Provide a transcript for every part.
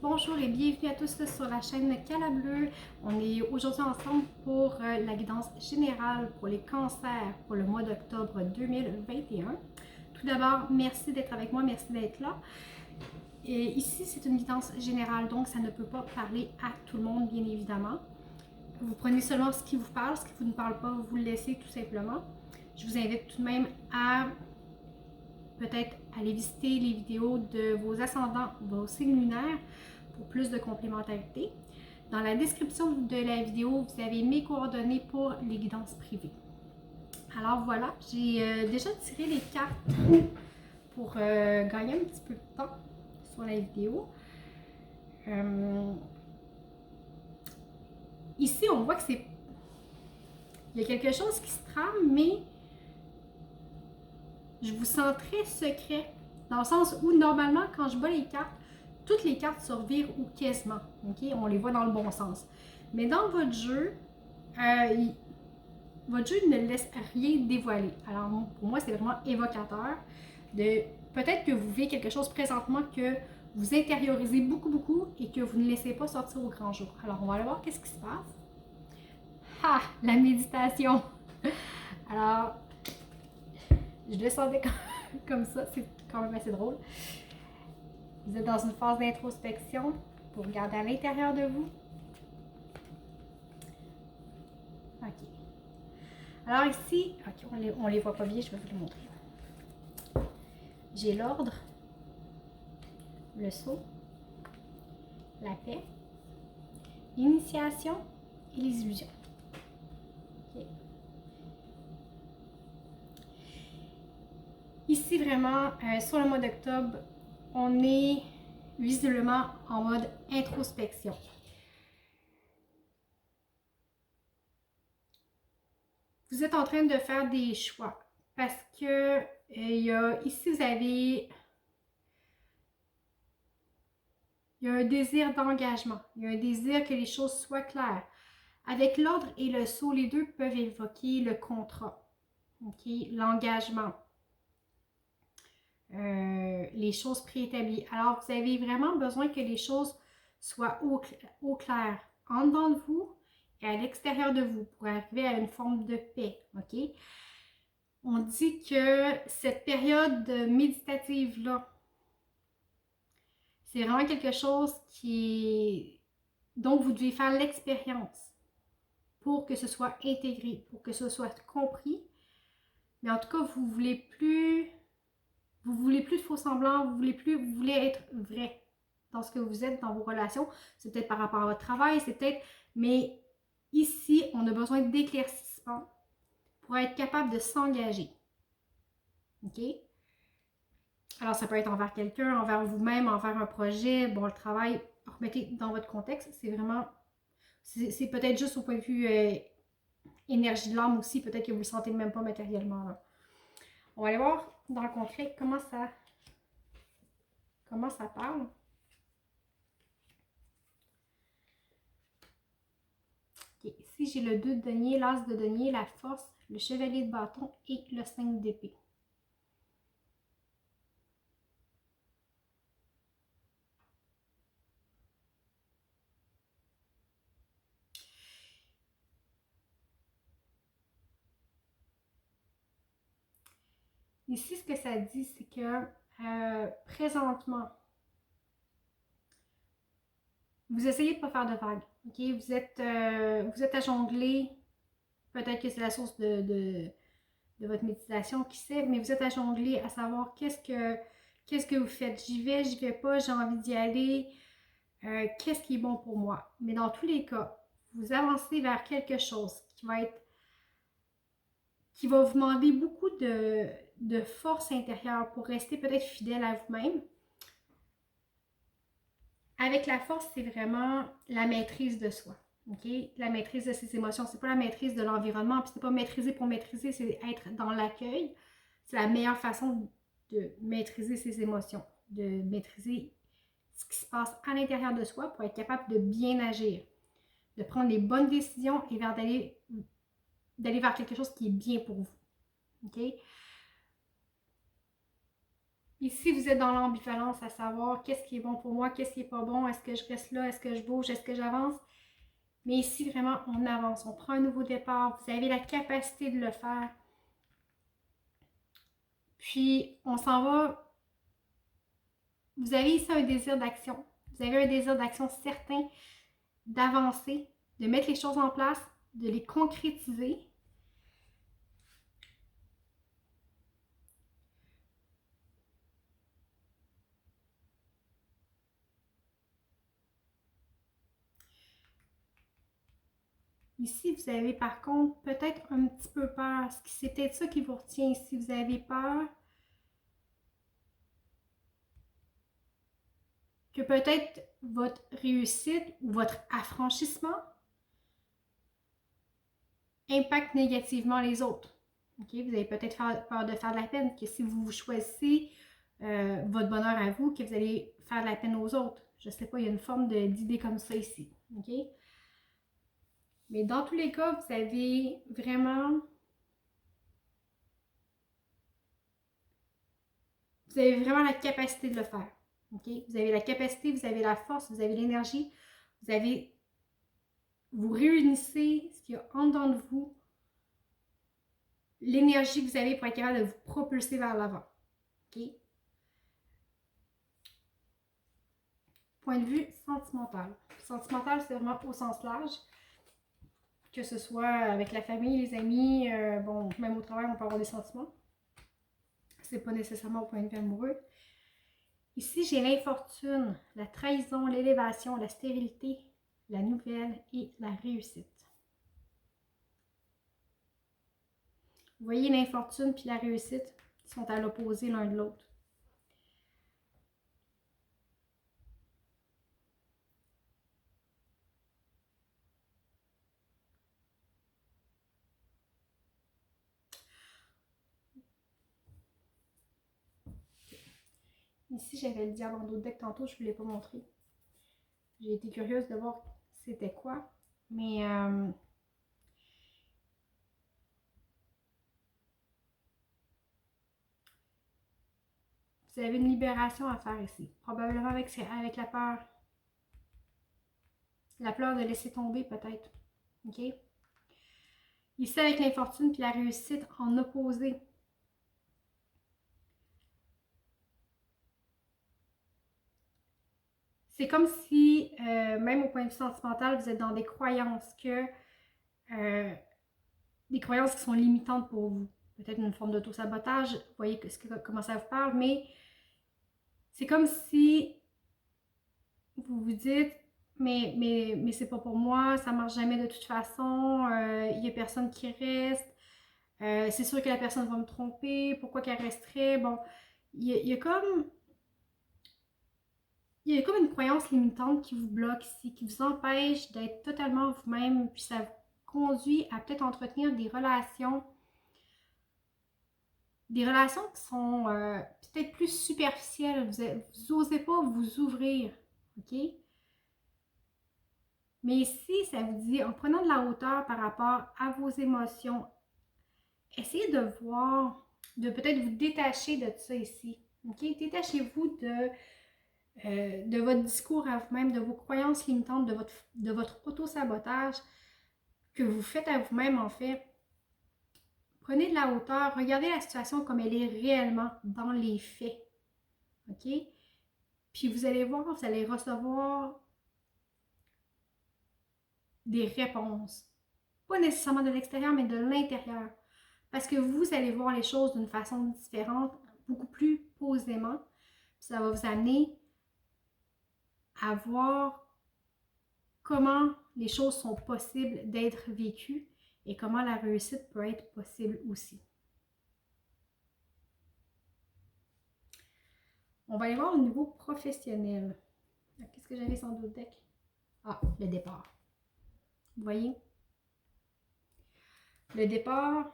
Bonjour et bienvenue à tous sur la chaîne Cala Bleu. On est aujourd'hui ensemble pour la guidance générale pour les cancers pour le mois d'octobre 2021. Tout d'abord, merci d'être avec moi, merci d'être là. Et ici, c'est une guidance générale, donc ça ne peut pas parler à tout le monde, bien évidemment. Vous prenez seulement ce qui vous parle, ce qui vous ne parle pas, vous le laissez tout simplement. Je vous invite tout de même à peut-être aller visiter les vidéos de vos ascendants, vos signes lunaires pour plus de complémentarité. Dans la description de la vidéo, vous avez mes coordonnées pour les guidances privées. Alors voilà, j'ai déjà tiré les cartes pour gagner un petit peu de temps sur la vidéo. Ici, on voit que c'est... Il y a quelque chose qui se trame, mais je vous sens très secret. Dans le sens où, normalement, quand je bats les cartes, toutes les cartes se revirent ou quasiment. Okay? On les voit dans le bon sens. Mais dans votre jeu, votre jeu ne laisse rien dévoiler. Alors, pour moi, c'est vraiment évocateur de peut-être que vous vivez quelque chose présentement que vous intériorisez beaucoup et que vous ne laissez pas sortir au grand jour. Alors, on va aller voir qu'est-ce qui se passe. Ah, la méditation! Alors, je descendais comme ça, c'est quand même assez drôle. Vous êtes dans une phase d'introspection pour regarder à l'intérieur de vous. OK. Alors ici, OK, on les voit pas bien, je vais vous les montrer. J'ai l'ordre, le sceau, la paix, l'initiation et les illusions. Okay. Ici, vraiment, sur le mois d'octobre, on est visiblement en mode introspection. Vous êtes en train de faire des choix parce que ici, vous avez... Il y a un désir d'engagement. Il y a un désir que les choses soient claires. Avec l'ordre et le sceau, les deux peuvent évoquer le contrat, okay? L'engagement, les choses préétablies. Alors, vous avez vraiment besoin que les choses soient au clair, en dedans de vous et à l'extérieur de vous pour arriver à une forme de paix. Okay? On dit que cette période méditative-là, c'est vraiment quelque chose dont vous devez faire l'expérience pour que ce soit intégré, pour que ce soit compris. Mais en tout cas, vous voulez plus de faux semblants, vous voulez être vrai dans ce que vous êtes, dans vos relations. C'est peut-être par rapport à votre travail, c'est peut-être... Mais ici, on a besoin d'éclaircissement pour être capable de s'engager. OK? Alors, ça peut être envers quelqu'un, envers vous-même, envers un projet. Bon, le travail, remettez dans votre contexte. C'est vraiment... C'est peut-être juste au point de vue énergie de l'âme aussi. Peut-être que vous ne le sentez même pas matériellement. Là. On va aller voir dans le concret comment ça parle. Okay. Ici, j'ai le 2 de denier, l'as de denier, la force, le chevalier de bâton et le 5 d'épée. Ici, ce que ça dit, c'est que présentement, vous essayez de ne pas faire de vagues. Okay? Vous êtes à jongler. Peut-être que c'est la source de votre méditation, qui sait, mais vous êtes à jongler, à savoir qu'est-ce que vous faites. J'y vais pas, j'ai envie d'y aller. Qu'est-ce qui est bon pour moi? Mais dans tous les cas, vous avancez vers quelque chose qui va vous demander beaucoup de force intérieure pour rester peut-être fidèle à vous-même. Avec la force, c'est vraiment la maîtrise de soi. Okay? La maîtrise de ses émotions. C'est pas la maîtrise de l'environnement, puis c'est pas maîtriser pour maîtriser, c'est être dans l'accueil. C'est la meilleure façon de maîtriser ses émotions, de maîtriser ce qui se passe à l'intérieur de soi pour être capable de bien agir, de prendre les bonnes décisions et d'aller vers quelque chose qui est bien pour vous. Okay? Ici, vous êtes dans l'ambivalence à savoir qu'est-ce qui est bon pour moi, qu'est-ce qui est pas bon, est-ce que je reste là, est-ce que je bouge, est-ce que j'avance. Mais ici, vraiment, on avance, on prend un nouveau départ. Vous avez la capacité de le faire. Puis, on s'en va. Vous avez ici un désir d'action. Vous avez un désir d'action certain, d'avancer, de mettre les choses en place, de les concrétiser. Ici, vous avez par contre peut-être un petit peu peur. C'est peut-être ça qui vous retient ici. Vous avez peur que peut-être votre réussite ou votre affranchissement impacte négativement les autres. Okay? Vous avez peut-être peur de faire de la peine, que si vous choisissez votre bonheur à vous, que vous allez faire de la peine aux autres. Je ne sais pas, il y a une forme d'idée comme ça ici. Okay? Mais dans tous les cas, vous avez vraiment... Vous avez vraiment la capacité de le faire. Okay? Vous avez la capacité, vous avez la force, vous avez l'énergie, vous réunissez ce qu'il y a en dedans de vous, l'énergie que vous avez pour être capable de vous propulser vers l'avant. Okay? Point de vue sentimental. Sentimental, c'est vraiment au sens large. Que ce soit avec la famille, les amis, bon, même au travail, on peut avoir des sentiments. C'est pas nécessairement au point de vue amoureux. Ici, j'ai l'infortune, la trahison, l'élévation, la stérilité, la nouvelle et la réussite. Vous voyez, l'infortune puis la réussite sont à l'opposé l'un de l'autre. Ici, j'avais le diable en d'autres decks tantôt, je ne vous l'ai pas montré. J'ai été curieuse de voir c'était quoi, mais vous avez une libération à faire ici. Probablement avec la peur. La peur de laisser tomber peut-être. OK? Ici, avec l'infortune puis la réussite en opposé. C'est comme si, même au point de vue sentimental, vous êtes dans des croyances des croyances qui sont limitantes pour vous. Peut-être une forme d'auto-sabotage, vous voyez comment ça vous parle, mais c'est comme si vous vous dites mais c'est pas pour moi, ça marche jamais de toute façon, il y a personne qui reste, c'est sûr que la personne va me tromper, pourquoi qu'elle resterait? Bon, il y a comme une croyance limitante qui vous bloque ici, qui vous empêche d'être totalement vous-même, puis ça vous conduit à peut-être entretenir des relations qui sont peut-être plus superficielles. Vous n'osez pas vous ouvrir, OK? Mais ici, ça vous dit, en prenant de la hauteur par rapport à vos émotions, essayez de voir, de peut-être vous détacher de ça ici, OK? Détachez-vous de votre discours à vous-même, de vos croyances limitantes, de votre auto-sabotage que vous faites à vous-même en fait. Prenez de la hauteur, regardez la situation comme elle est réellement dans les faits. OK? Puis vous allez voir, vous allez recevoir des réponses. Pas nécessairement de l'extérieur, mais de l'intérieur. Parce que vous allez voir les choses d'une façon différente, beaucoup plus posément. Puis ça va vous amener à voir comment les choses sont possibles d'être vécues et comment la réussite peut être possible aussi. On va aller voir au niveau professionnel. Qu'est-ce que j'avais sans d'autres deck? Ah, le départ. Vous voyez? Le départ,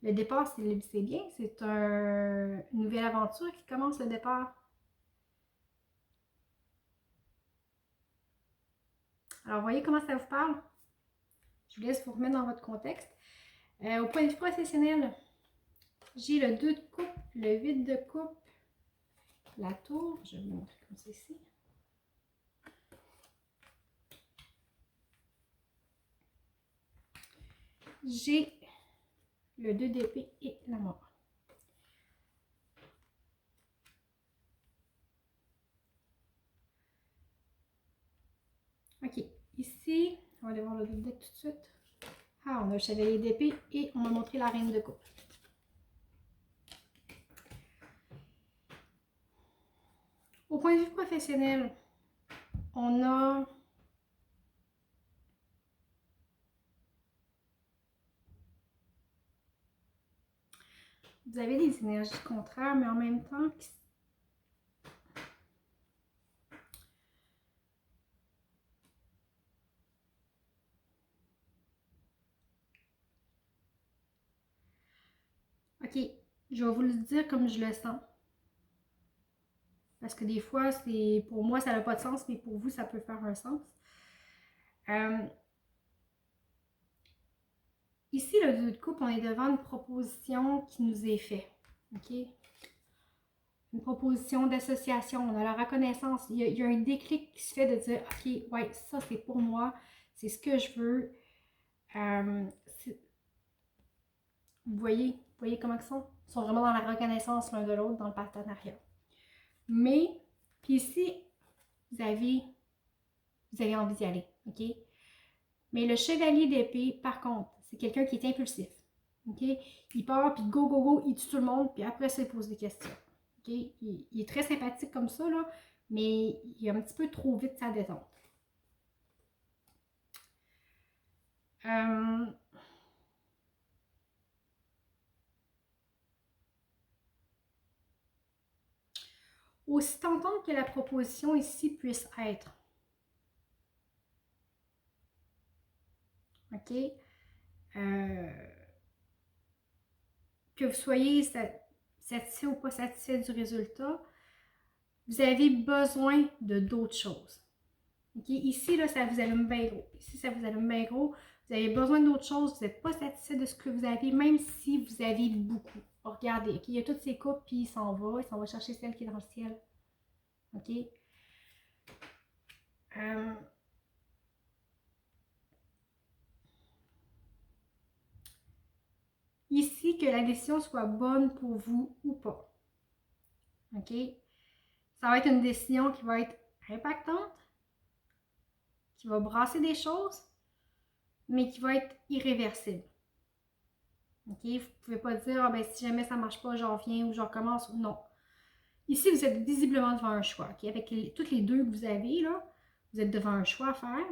c'est bien. C'est une nouvelle aventure qui commence, le départ. Alors, voyez comment ça vous parle? Je vous laisse vous remettre dans votre contexte. Au point de vue professionnel, J'ai le 2 de coupe, le 8 de coupe, la tour. Je vais vous montrer comme c'est ici. J'ai le 2 d'épée et la mort. Ok, ici, on va aller voir le deck tout de suite. Ah, on a le chevalier d'épée et on m'a montré la reine de coupe. Au point de vue professionnel, on a vous avez des énergies contraires, mais en même temps, ok, je vais vous le dire comme je le sens. Parce que des fois, pour moi, ça n'a pas de sens, mais pour vous, ça peut faire un sens. Ici, le 2 de coupe, on est devant une proposition qui nous est faite. OK? Une proposition d'association. On a la reconnaissance. Il y a un déclic qui se fait de dire, OK, ouais, ça, c'est pour moi. C'est ce que je veux. Vous voyez comment ils sont? Ils sont vraiment dans la reconnaissance l'un de l'autre, dans le partenariat. Mais, puis ici, vous avez envie d'y aller. OK? Mais le chevalier d'épée, par contre, c'est quelqu'un qui est impulsif. OK? Il part, puis go, go, go, il tue tout le monde, puis après ça, il pose des questions. OK? Il est très sympathique comme ça, là, mais il est un petit peu trop vite sa détente. Aussi tentante que la proposition ici puisse être. OK? Que vous soyez satisfait ou pas satisfait du résultat, vous avez besoin de d'autres choses. Okay? Ici, là, ça vous allume bien gros. Ici, ça vous allume bien gros. Vous avez besoin d'autres choses. Vous n'êtes pas satisfait de ce que vous avez, même si vous avez beaucoup. Regardez, okay? Il y a toutes ces coupes, puis il s'en va. Il s'en va chercher celle qui est dans le ciel. OK? Ici, que la décision soit bonne pour vous ou pas. OK? Ça va être une décision qui va être impactante, qui va brasser des choses, mais qui va être irréversible. OK? Vous ne pouvez pas dire, ah, ben, si jamais ça ne marche pas, j'en reviens ou je recommence. Non. Ici, vous êtes visiblement devant un choix. Okay? Avec toutes les deux que vous avez, là, vous êtes devant un choix à faire.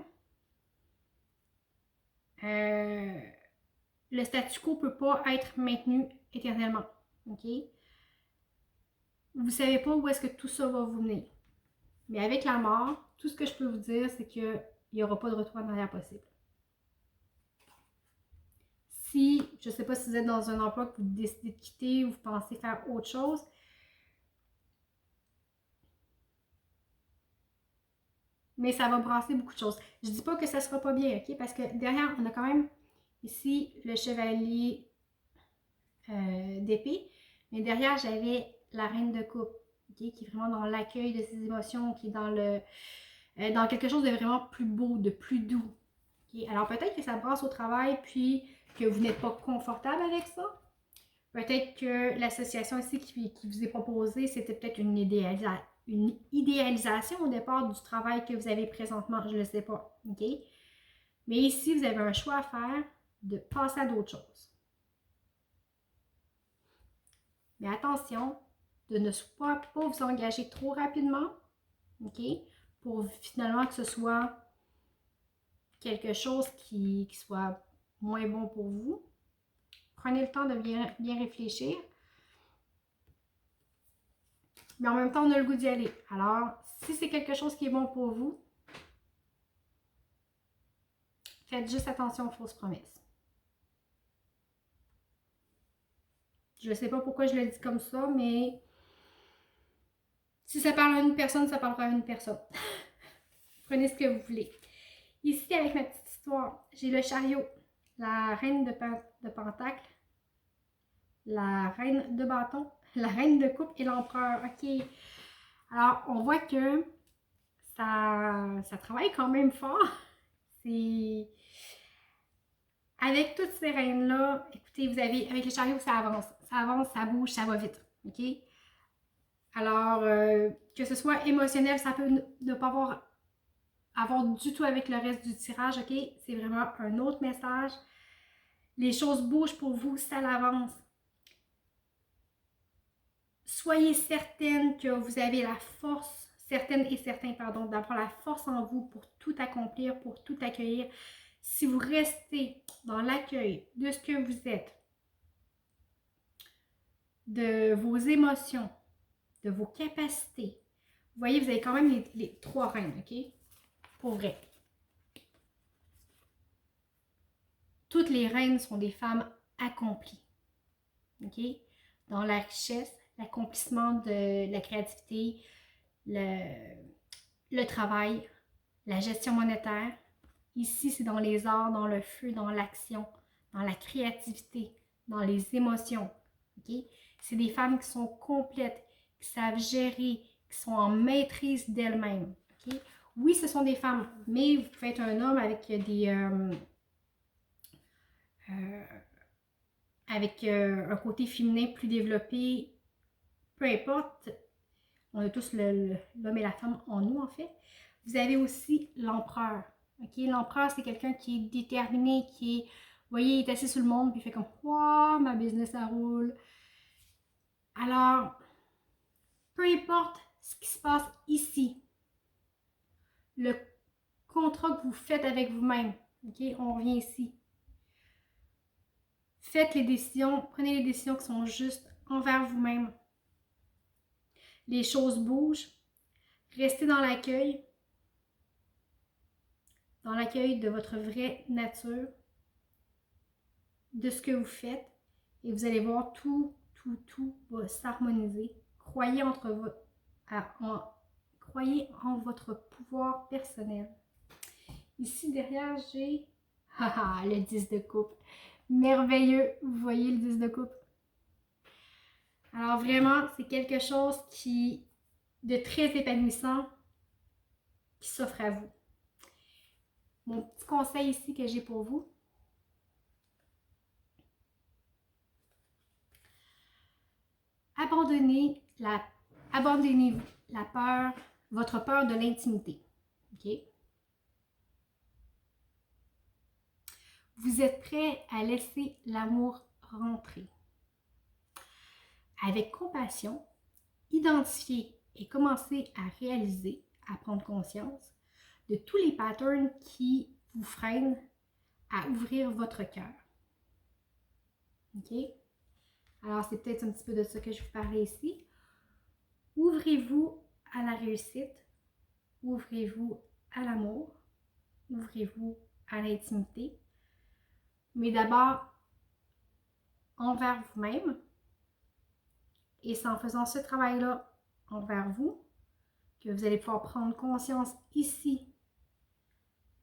Le statu quo ne peut pas être maintenu éternellement. OK? Vous ne savez pas où est-ce que tout ça va vous mener. Mais avec la mort, tout ce que je peux vous dire, c'est qu'il n'y aura pas de retour en arrière possible. Si, je ne sais pas si vous êtes dans un emploi que vous décidez de quitter ou vous pensez faire autre chose, mais ça va brasser beaucoup de choses. Je ne dis pas que ça ne sera pas bien, OK? Parce que derrière, on a quand même ici le chevalier d'épée, mais derrière, j'avais la reine de coupe, okay? Qui est vraiment dans l'accueil de ses émotions, qui est dans quelque chose de vraiment plus beau, de plus doux. Okay? Alors peut-être que ça brasse au travail, puis que vous n'êtes pas confortable avec ça. Peut-être que l'association ici qui vous est proposée, c'était peut-être une idéalisation au départ du travail que vous avez présentement, je ne le sais pas. OK? Mais ici, vous avez un choix à faire de passer à d'autres choses. Mais attention, de ne pas vous engager trop rapidement, OK? Pour finalement que ce soit quelque chose qui soit moins bon pour vous. Prenez le temps de bien réfléchir. Mais en même temps, on a le goût d'y aller. Alors, si c'est quelque chose qui est bon pour vous, faites juste attention aux fausses promesses. Je ne sais pas pourquoi je le dis comme ça, mais si ça parle à une personne, ça parlera à une personne. Prenez ce que vous voulez. Ici, avec ma petite histoire, j'ai le chariot, la reine de Pentacle, la reine de bâton, la reine de coupe et l'empereur. OK. Alors, on voit que ça travaille quand même fort. C'est... Avec toutes ces reines-là, écoutez, vous avez, avec les chariots, ça avance. Ça avance, ça bouge, ça va vite. OK? Alors, que ce soit émotionnel, ça peut ne pas avoir du tout avec le reste du tirage. OK? C'est vraiment un autre message. Les choses bougent pour vous, ça l'avance. Soyez certaine que vous avez la force, certaine et certain, pardon, d'avoir la force en vous pour tout accomplir, pour tout accueillir. Si vous restez dans l'accueil de ce que vous êtes, de vos émotions, de vos capacités, vous voyez, vous avez quand même les 3 reines, OK? Pour vrai. Toutes les reines sont des femmes accomplies, OK? Dans la richesse, l'accomplissement de la créativité, le travail, la gestion monétaire. Ici, c'est dans les arts, dans le feu, dans l'action, dans la créativité, dans les émotions. Okay? C'est des femmes qui sont complètes, qui savent gérer, qui sont en maîtrise d'elles-mêmes. Okay? Oui, ce sont des femmes, mais vous pouvez être un homme avec un côté féminin plus développé. Peu importe, on a tous l'homme et la femme en nous, en fait. Vous avez aussi l'empereur. Okay? L'empereur, c'est quelqu'un qui est déterminé, qui est, vous voyez, il est assis sur le monde, puis il fait comme « Wow, ma business, ça roule! » Alors, peu importe ce qui se passe ici, le contrat que vous faites avec vous-même, okay? On revient ici. Faites les décisions, prenez les décisions qui sont justes envers vous-même. Les choses bougent. Restez dans l'accueil de votre vraie nature, de ce que vous faites, et vous allez voir tout va s'harmoniser. Croyez en votre pouvoir personnel. Ici derrière, j'ai le 10 de coupe. Merveilleux, vous voyez le 10 de coupe. Alors vraiment, c'est quelque chose de très épanouissant qui s'offre à vous. Mon petit conseil ici que j'ai pour vous, abandonnez la peur, votre peur de l'intimité. Okay? Vous êtes prêt à laisser l'amour rentrer. Avec compassion, identifiez et commencez à réaliser, à prendre conscience de tous les patterns qui vous freinent à ouvrir votre cœur. OK? Alors, c'est peut-être un petit peu de ça que je vous parlais ici. Ouvrez-vous à la réussite, ouvrez-vous à l'amour, ouvrez-vous à l'intimité, mais d'abord envers vous-même. Et c'est en faisant ce travail-là envers vous que vous allez pouvoir prendre conscience ici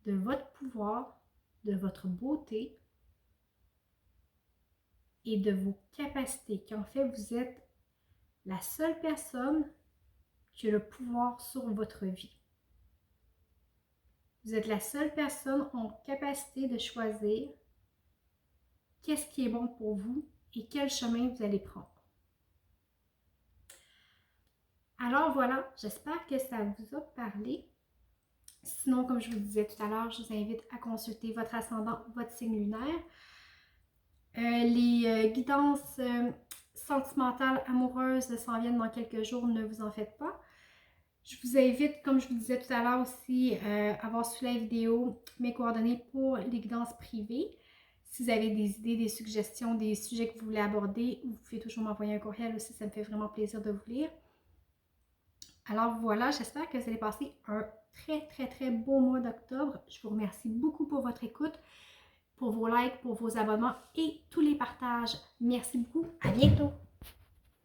de votre pouvoir, de votre beauté et de vos capacités, qu'en fait vous êtes la seule personne qui a le pouvoir sur votre vie. Vous êtes la seule personne en capacité de choisir qu'est-ce qui est bon pour vous et quel chemin vous allez prendre. Alors voilà, j'espère que ça vous a parlé. Sinon, comme je vous disais tout à l'heure, je vous invite à consulter votre ascendant, votre signe lunaire. Les guidances sentimentales, amoureuses s'en viennent dans quelques jours, ne vous en faites pas. Je vous invite, comme je vous disais tout à l'heure aussi, à voir sous la vidéo mes coordonnées pour les guidances privées. Si vous avez des idées, des suggestions, des sujets que vous voulez aborder, vous pouvez toujours m'envoyer un courriel aussi, ça me fait vraiment plaisir de vous lire. Alors voilà, j'espère que vous allez passer un très beau mois d'octobre. Je vous remercie beaucoup pour votre écoute, pour vos likes, pour vos abonnements et tous les partages. Merci beaucoup, à bientôt!